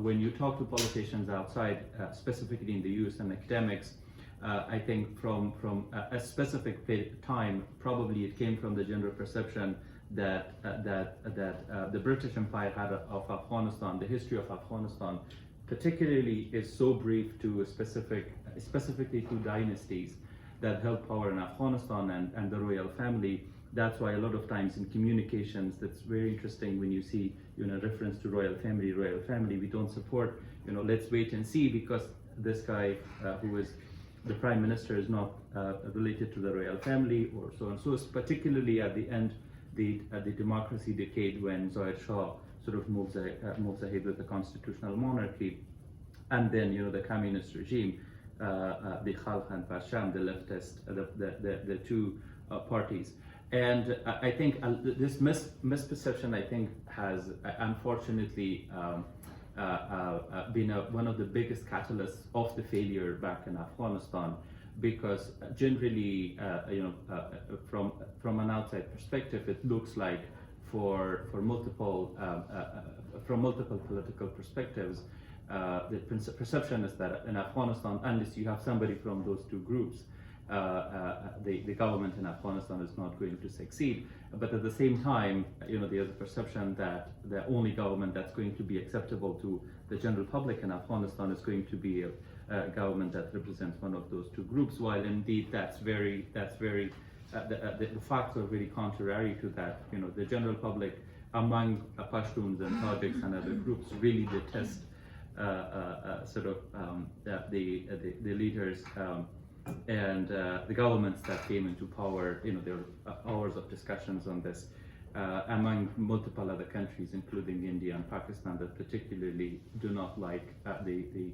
when you talk to politicians outside, specifically in the US, and academics. I think from a specific time, probably it came from the general perception that the British Empire had of Afghanistan. The history of Afghanistan, particularly, is so brief to specifically two dynasties that held power in Afghanistan and the royal family, That's why a lot of times in communications, that's very interesting when you see, reference to royal family, we don't support, let's wait and see, because this guy who is the prime minister is not related to the royal family, or so on. So it's particularly at the end, the democracy decade, when Zahir Shah sort of moves ahead with the constitutional monarchy, and then the communist regime, the Khalq and Pasham, the leftist, the two parties. And I think this misperception, I think, has unfortunately been one of the biggest catalysts of the failure back in Afghanistan, because generally, from an outside perspective, it looks like from multiple political perspectives, the perception is that in Afghanistan, unless you have somebody from those two groups, the government in Afghanistan is not going to succeed. But at the same time, there's a perception that the only government that's going to be acceptable to the general public in Afghanistan is going to be a government that represents one of those two groups. While indeed the facts are very contrary to that. The general public among Pashtuns and Tajiks and other groups really detest the leaders and the governments that came into power. There are hours of discussions on this among multiple other countries, including India and Pakistan, that particularly do not like the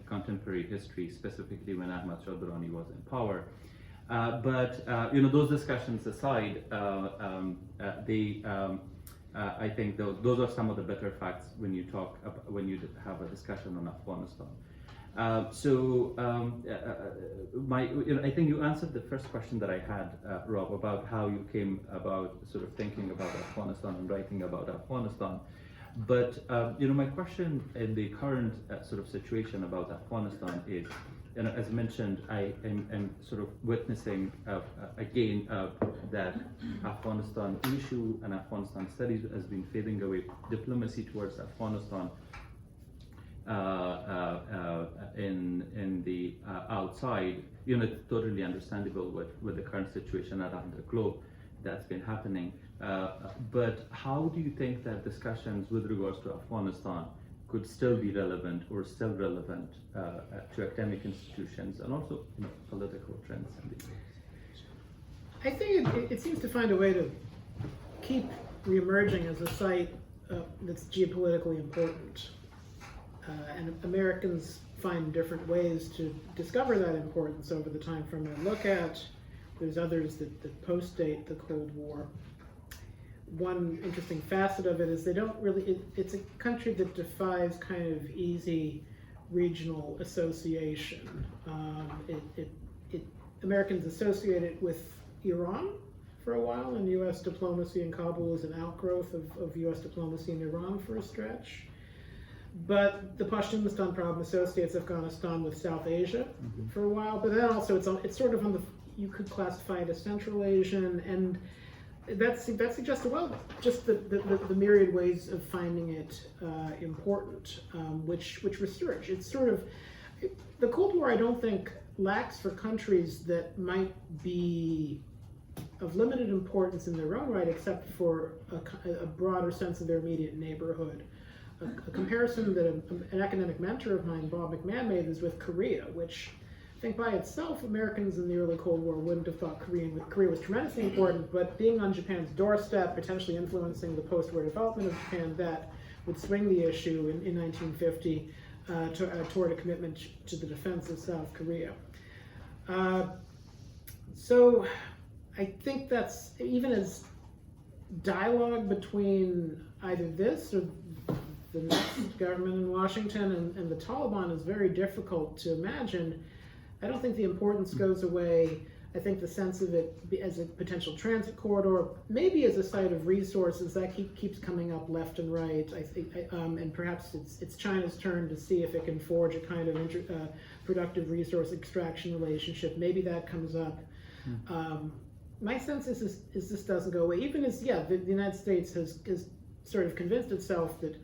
contemporary history, specifically when Ahmad Shah Durrani was in power. But those discussions aside, I think those are some of the better facts when you have a discussion on Afghanistan. I think you answered the first question that I had, Rob, about how you came about sort of thinking about Afghanistan and writing about Afghanistan. But my question in the current sort of situation about Afghanistan is, as mentioned, I am sort of witnessing again that Afghanistan issue and Afghanistan studies has been fading away. Diplomacy towards Afghanistan in the outside, it's totally understandable with the current situation around the globe that's been happening. But how do you think that discussions with regards to Afghanistan could still be relevant, or still relevant to academic institutions and also political trends in the US? I think it seems to find a way to keep reemerging as a site that's geopolitically important. And Americans find different ways to discover that importance over the time frame I look at. There's others that post-date the Cold War. One interesting facet of it is they don't really, it's a country that defies kind of easy regional association. Americans associate it with Iran for a while, and US diplomacy in Kabul is an outgrowth of US diplomacy in Iran for a stretch. But the Pashtuns don't problem associates Afghanistan with South Asia for a while, but then also it's sort of on the, you could classify it as Central Asian, and that suggests, well, just the myriad ways of finding it important, which research. It's sort of, the Cold War I don't think lacks for countries that might be of limited importance in their own right, except for a broader sense of their immediate neighborhood. A comparison that an academic mentor of mine, Bob McMahon, made is with Korea, which I think by itself, Americans in the early Cold War wouldn't have thought Korea was tremendously important, but being on Japan's doorstep, potentially influencing the post-war development of Japan, that would swing the issue in 1950 toward a commitment to the defense of South Korea. So I think that's, even as dialogue between either this or the next government in Washington and the Taliban is very difficult to imagine, I don't think the importance goes away. I think the sense of it as a potential transit corridor, maybe as a site of resources, that keeps coming up left and right. I think, and perhaps it's China's turn to see if it can forge a kind of productive resource extraction relationship. Maybe that comes up. My sense is this doesn't go away, even as the United States has sort of convinced itself that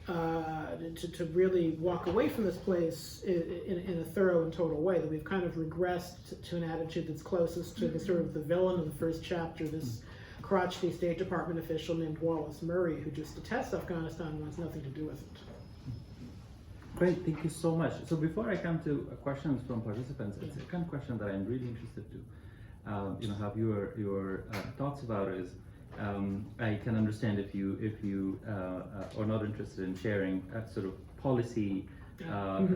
to really walk away from this place in a thorough and total way, that we've kind of regressed to an attitude that's closest to the sort of the villain of the first chapter, this crotchety State Department official named Wallace Murray, who just detests Afghanistan and wants nothing to do with it. Great, thank you so much. So before I come to questions from participants, it's a kind of question that I'm really interested to have your thoughts about is, I can understand if you are not interested in sharing a sort of policy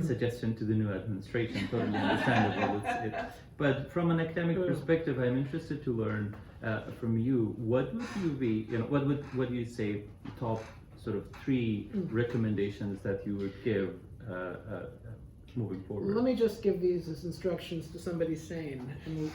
suggestion to the new administration. Totally understandable. But from an academic perspective, I'm interested to learn from you. What would you be? What do you say? Top sort of 3 recommendations that you would give moving forward. Let me just give these as instructions to somebody sane, and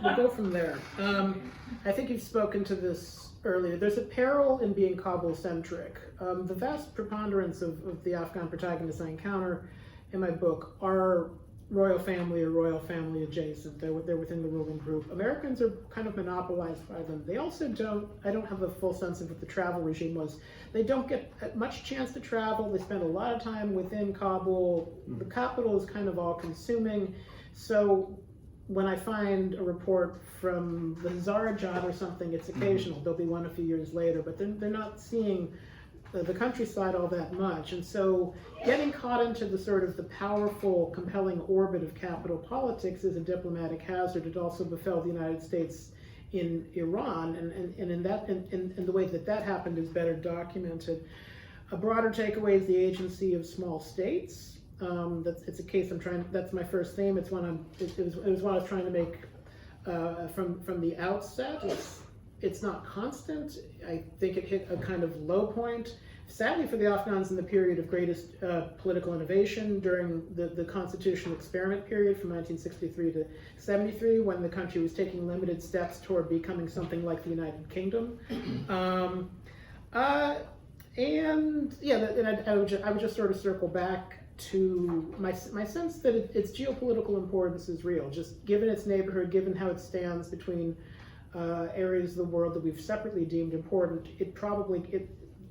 we'll go from there. I think you've spoken to this earlier. There's a peril in being Kabul-centric. The vast preponderance of the Afghan protagonists I encounter in my book are royal family or royal family adjacent. They're within the ruling group. Americans are kind of monopolized by them. They also I don't have a full sense of what the travel regime was. They don't get much chance to travel. They spend a lot of time within Kabul. The capital is kind of all-consuming. So when I find a report from the Hazarajat or something, it's occasional. There'll be one a few years later, but they're not seeing the countryside all that much. And so getting caught into the sort of the powerful, compelling orbit of capital politics is a diplomatic hazard. It also befell the United States in Iran, and in the way that happened is better documented. A broader takeaway is the agency of small states. It's a case that's my first theme. It was what I was trying to make from the outset. It's not constant. I think it hit a kind of low point. Sadly for the Afghans, in the period of greatest political innovation during the constitutional experiment period from 1963 to 73, when the country was taking limited steps toward becoming something like the United Kingdom. I would just sort of circle back to my sense that its geopolitical importance is real, just given its neighborhood, given how it stands between areas of the world that we've separately deemed important.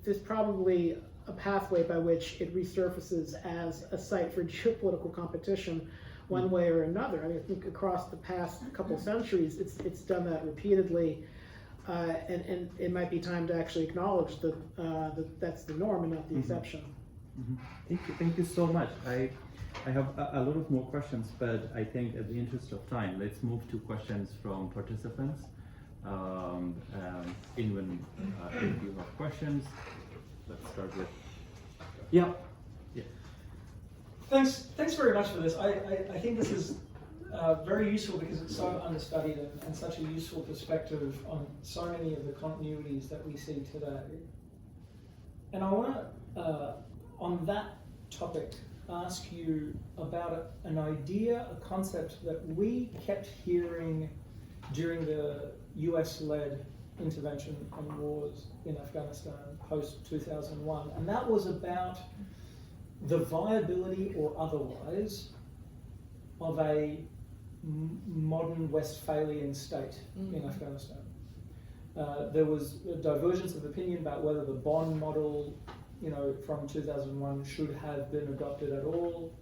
There's probably a pathway by which it resurfaces as a site for geopolitical competition one way or another. I mean, I think across the past couple centuries, it's done that repeatedly, and it might be time to actually acknowledge that that's the norm and not the exception. Thank you so much. I have a lot of more questions, but I think in the interest of time, let's move to questions from participants. Anyone, if you have questions, let's start with. Yeah. Yeah. Thanks very much for this. I think this is very useful because it's so understudied and such a useful perspective on so many of the continuities that we see today. And I want to, on that topic, ask you about an idea, a concept that we kept hearing during the US-led intervention and wars in Afghanistan post-2001, and that was about the viability or otherwise of a modern Westphalian state in Afghanistan. There was a divergence of opinion about whether the Bonn model, from 2001 should have been adopted at all.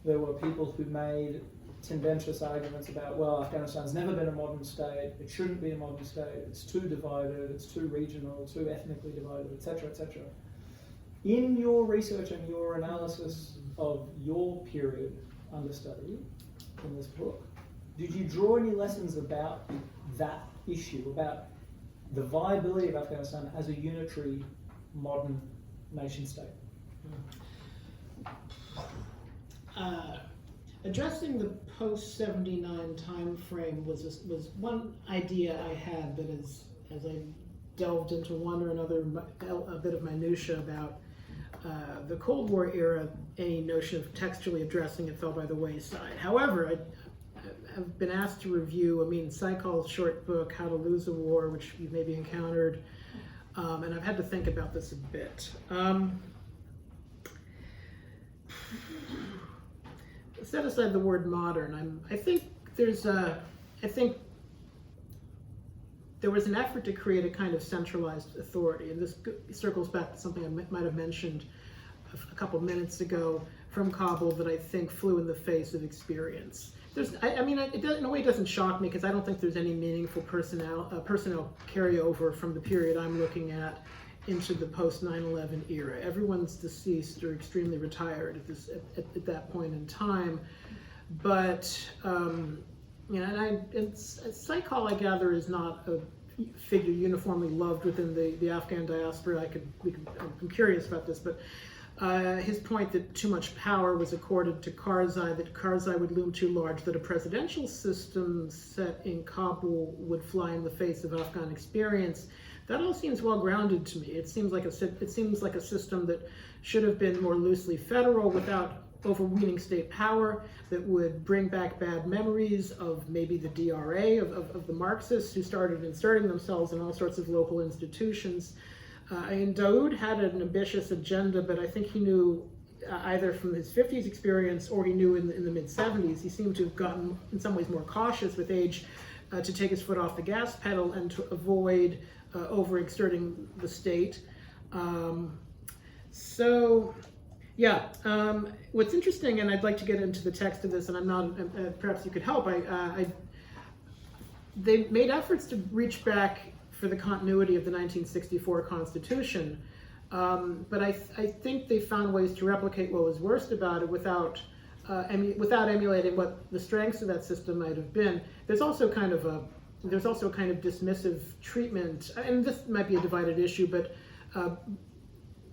There were people who made tendentious arguments about, well, Afghanistan's never been a modern state, it shouldn't be a modern state, it's too divided, it's too regional, too ethnically divided, etc., etc. In your research and your analysis of your period under study in this book, did you draw any lessons about that issue, about the viability of Afghanistan as a unitary modern nation state? Addressing the post-79 time frame was one idea I had, but as I delved into one or another a bit of minutia about the Cold War era, any notion of textually addressing it fell by the wayside. However, I've been asked to review Amin Saikal's short book, How to Lose a War, which you've maybe encountered, and I've had to think about this a bit. Set aside the word modern. I think there was an effort to create a kind of centralized authority, and this circles back to something I might have mentioned a couple minutes ago from Kabul that I think flew in the face of experience. I mean, in a way, it doesn't shock me because I don't think there's any meaningful personnel carryover from the period I'm looking at into the post 9/11 era. Everyone's deceased or extremely retired at that point in time. But Saikal, I gather, is not a figure uniformly loved within the Afghan diaspora. I'm curious about this, but his point that too much power was accorded to Karzai, that Karzai would loom too large, that a presidential system set in Kabul would fly in the face of Afghan experience, that all seems well grounded to me. It seems like a system that should have been more loosely federal without overweening state power, that would bring back bad memories of maybe the DRA, of the Marxists who started inserting themselves in all sorts of local institutions. And Daoud had an ambitious agenda, but I think he knew either from his 50s experience or he knew in the mid-70s, he seemed to have gotten in some ways more cautious with age to take his foot off the gas pedal and to avoid overexerting the state. What's interesting, and I'd like to get into the text of this, and I'm not, perhaps you could help, they made efforts to reach back for the continuity of the 1964 Constitution, but I think they found ways to replicate what was worst about it without emulating what the strengths of that system might have been. There's also kind of dismissive treatment, and this might be a divided issue, but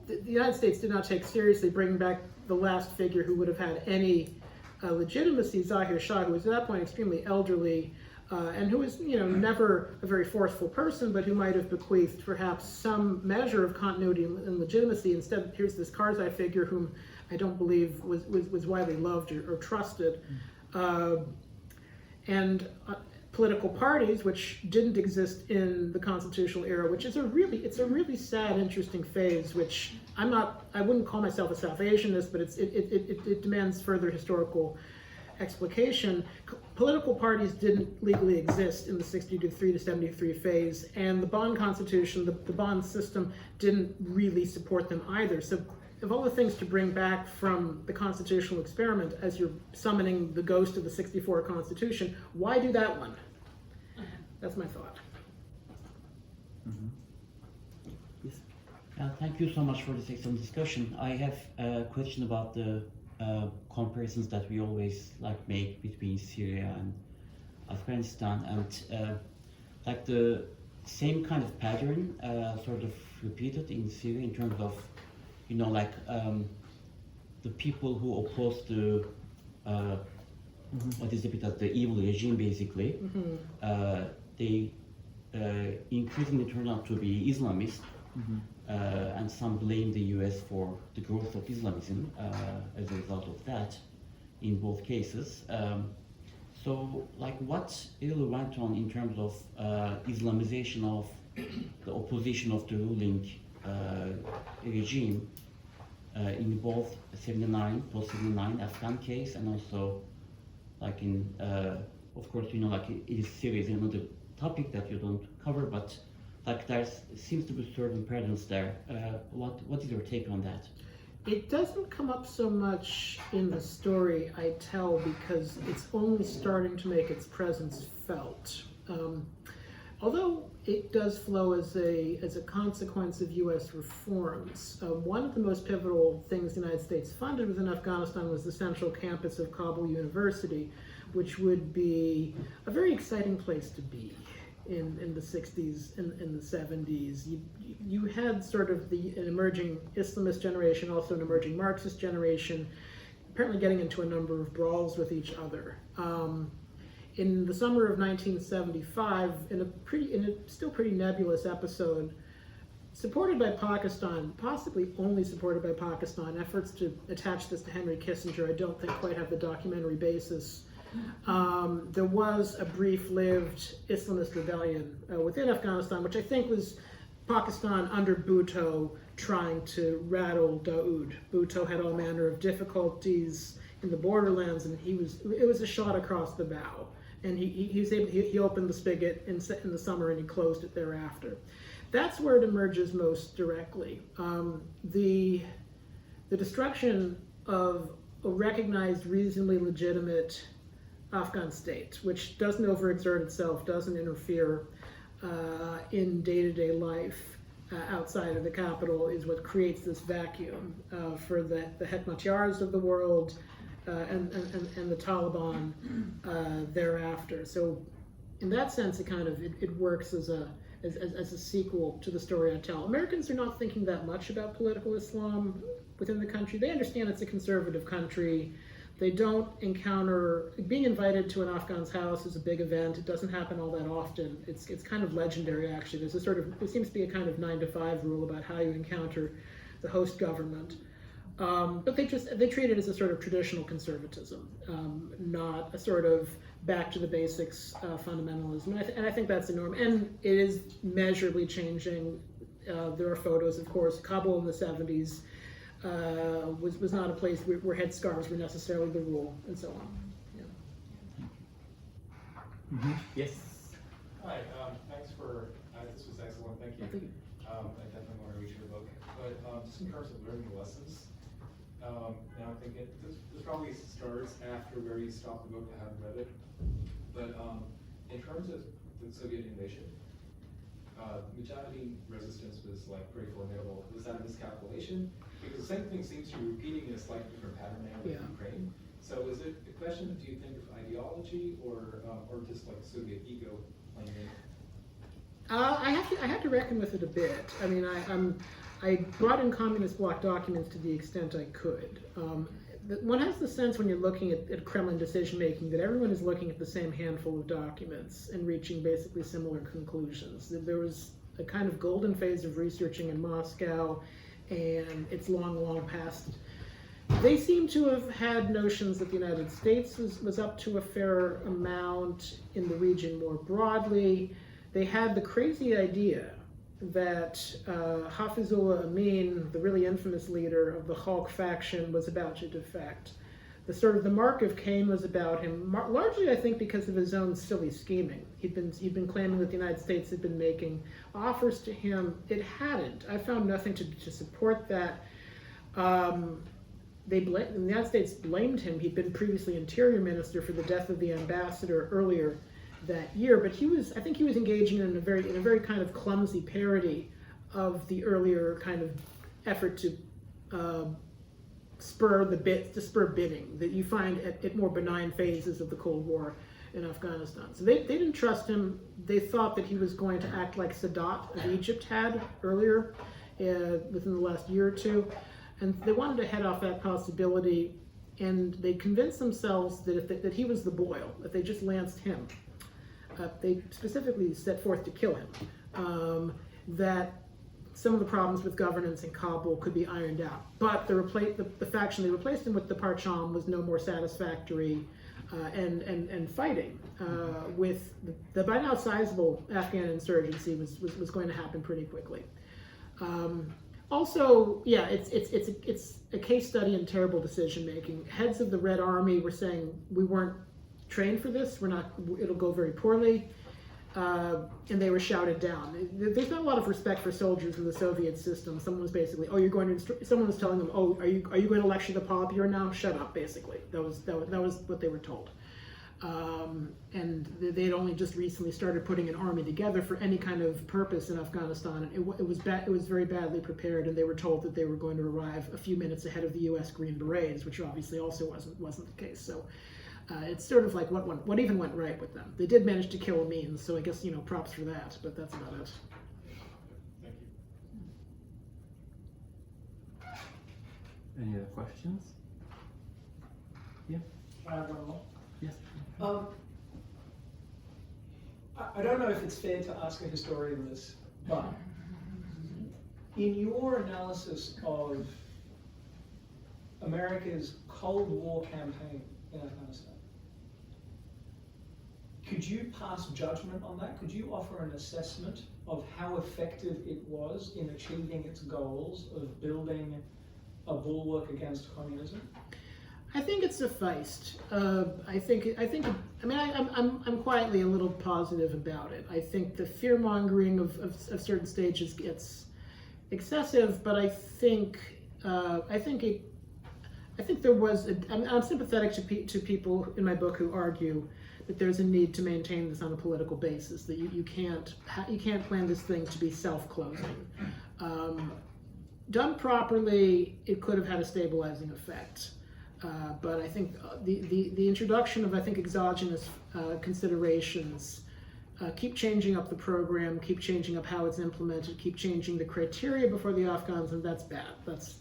the United States did not take seriously bringing back the last figure who would have had any legitimacy, Zahir Shah, who was at that point extremely elderly, and who was, never a very forceful person, but who might have bequeathed perhaps some measure of continuity and legitimacy. Instead, here's this Karzai figure whom I don't believe was widely loved or trusted. Political parties, which didn't exist in the constitutional era, which is a really sad, interesting phase, which I wouldn't call myself a South Asianist, but it demands further historical explication. Political parties didn't legally exist in the 63 to 73 phase, and the Bonn Constitution, the Bonn system, didn't really support them either. So of all the things to bring back from the constitutional experiment as you're summoning the ghost of the 64 Constitution, why do that one? That's my thought. Mm-hmm. Yes. Thank you so much for this excellent discussion. I have a question about the comparisons that we always make between Syria and Afghanistan, and like the same kind of pattern sort of repeated in Syria in terms of the people who oppose the what is the evil regime basically. They increasingly turn out to be Islamist, and some blame the US for the growth of Islamism as a result of that in both cases. So what really went on in terms of Islamization of the opposition of the ruling regime in both 79, post-79 Afghan case, and also in, of course, it is serious, another topic that you don't cover, but there seems to be certain patterns there. What is your take on that? It doesn't come up so much in the story I tell because it's only starting to make its presence felt. Although it does flow as a consequence of U.S. reforms. One of the most pivotal things the United States funded within Afghanistan was the central campus of Kabul University, which would be a very exciting place to be in the 60s and in the 70s. You had sort of an emerging Islamist generation, also an emerging Marxist generation, apparently getting into a number of brawls with each other. In the summer of 1975, in a still pretty nebulous episode, supported by Pakistan, possibly only supported by Pakistan, efforts to attach this to Henry Kissinger, I don't think quite have the documentary basis. There was a brief-lived Islamist rebellion within Afghanistan, which I think was Pakistan under Bhutto trying to rattle Daoud. Bhutto had all manner of difficulties in the borderlands, and it was a shot across the bow. And he opened the spigot in the summer and he closed it thereafter. That's where it emerges most directly. The the destruction of a recognized, reasonably legitimate Afghan state, which doesn't overexert itself, doesn't interfere in day-to-day life outside of the capital, is what creates this vacuum for the Hekmatyars of the world and the Taliban thereafter. So in that sense, it works as a sequel to the story I tell. Americans are not thinking that much about political Islam within the country. They understand it's a conservative country. They don't encounter, being invited to an Afghan's house is a big event. It doesn't happen all that often. It's kind of legendary, actually. There seems to be a kind of 9-to-5 rule about how you encounter the host government. But they treat it as a sort of traditional conservatism, not a sort of back to the basics fundamentalism. And I think that's enormous. And it is measurably changing. There are photos, of course. Kabul in the 70s was not a place where headscarves were necessarily the rule, and so on. Yeah. Yes. Hi, thanks for, this was excellent, thank you. I definitely want to read your book, but just in terms of learning the lessons, now I'm thinking, this probably starts after where you stopped the book, I haven't read it, but in terms of the Soviet invasion, Mujahideen resistance was like pretty formidable. Was that a miscalculation? Because the same thing seems to be repeating in a slightly different pattern now in Ukraine. So is it a question, do you think, of ideology or just like Soviet ego playing in? I have to reckon with it a bit. I mean, I brought in communist bloc documents to the extent I could. One has the sense when you're looking at Kremlin decision-making that everyone is looking at the same handful of documents and reaching basically similar conclusions. There was a kind of golden phase of researching in Moscow, and it's long past. They seem to have had notions that the United States was up to a fair amount in the region more broadly. They had the crazy idea that Hafizullah Amin, the really infamous leader of the Khalq faction, was about to defect. The Markov came was about him, largely I think because of his own silly scheming. He'd been claiming that the United States had been making offers to him. It hadn't. I found nothing to support that. The United States blamed him. He'd been previously interior minister for the death of the ambassador earlier that year, but I think he was engaging in a very kind of clumsy parody of the earlier kind of effort to spur bidding that you find at more benign phases of the Cold War in Afghanistan. So they didn't trust him. They thought that he was going to act like Sadat of Egypt had earlier within the last year or two, and they wanted to head off that possibility, and they convinced themselves that he was the boil, that they just lanced him. They specifically set forth to kill him, that some of the problems with governance in Kabul could be ironed out. But the faction they replaced him with, the Parcham, was no more satisfactory, and fighting with the by now sizable Afghan insurgency was going to happen pretty quickly. Also, yeah, it's a case study in terrible decision making. Heads of the Red Army were saying, we weren't trained for this, it'll go very poorly, and they were shouted down. There's not a lot of respect for soldiers in the Soviet system. Someone was basically, someone was telling them, are you going to lecture the Politburo now? Shut up, basically. That was what they were told. And they'd only just recently started putting an army together for any kind of purpose in Afghanistan. It was very badly prepared, and they were told that they were going to arrive a few minutes ahead of the U.S. Green Berets, which obviously also wasn't the case. So it's sort of like what even went right with them. They did manage to kill Amin, so I guess props for that. But that's about it. Thank you. Any other questions? Yeah. I have one more. Yes. I don't know if it's fair to ask a historian this, but in your analysis of America's Cold War campaign in Afghanistan, could you pass judgment on that? Could you offer an assessment of how effective it was in achieving its goals of building a bulwark against communism? I think it sufficed. I'm quietly a little positive about it. I think the fear-mongering of certain stages gets excessive, but I think I think there was. I'm sympathetic to people in my book who argue that there's a need to maintain this on a political basis. That you can't plan this thing to be self-closing. Done properly, it could have had a stabilizing effect. But I think the introduction of exogenous considerations keep changing up the program, keep changing up how it's implemented, keep changing the criteria before the Afghans, and that's bad. That's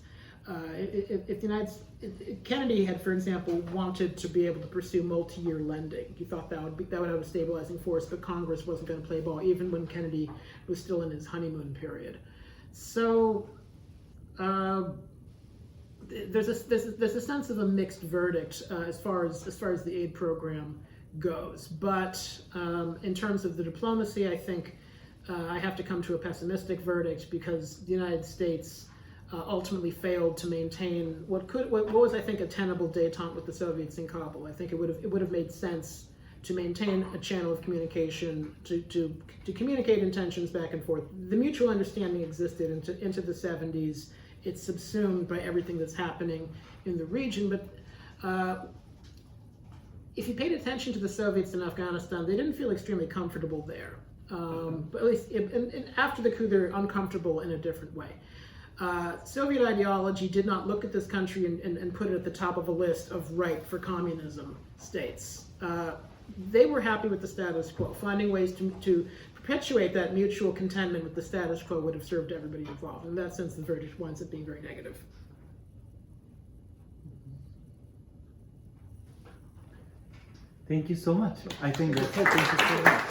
if Kennedy had, for example, wanted to be able to pursue multi-year lending, he thought that would have a stabilizing force, but Congress wasn't going to play ball even when Kennedy was still in his honeymoon period. So there's a sense of a mixed verdict as far as the aid program goes. But in terms of the diplomacy, I think I have to come to a pessimistic verdict because the United States ultimately failed to maintain what was I think a tenable détente with the Soviets in Kabul. I think it would have made sense to maintain a channel of communication to communicate intentions back and forth. The mutual understanding existed into the 70s. It's subsumed by everything that's happening in the region. But if you paid attention to the Soviets in Afghanistan, they didn't feel extremely comfortable there. But at least after the coup, they're uncomfortable in a different way. Soviet ideology did not look at this country and put it at the top of a list of ripe for communism states. They were happy with the status quo. Finding ways to perpetuate that mutual contentment with the status quo would have served everybody involved. In that sense, the verdict winds up being very negative. Thank you so much. I think that's it. Thank you so much.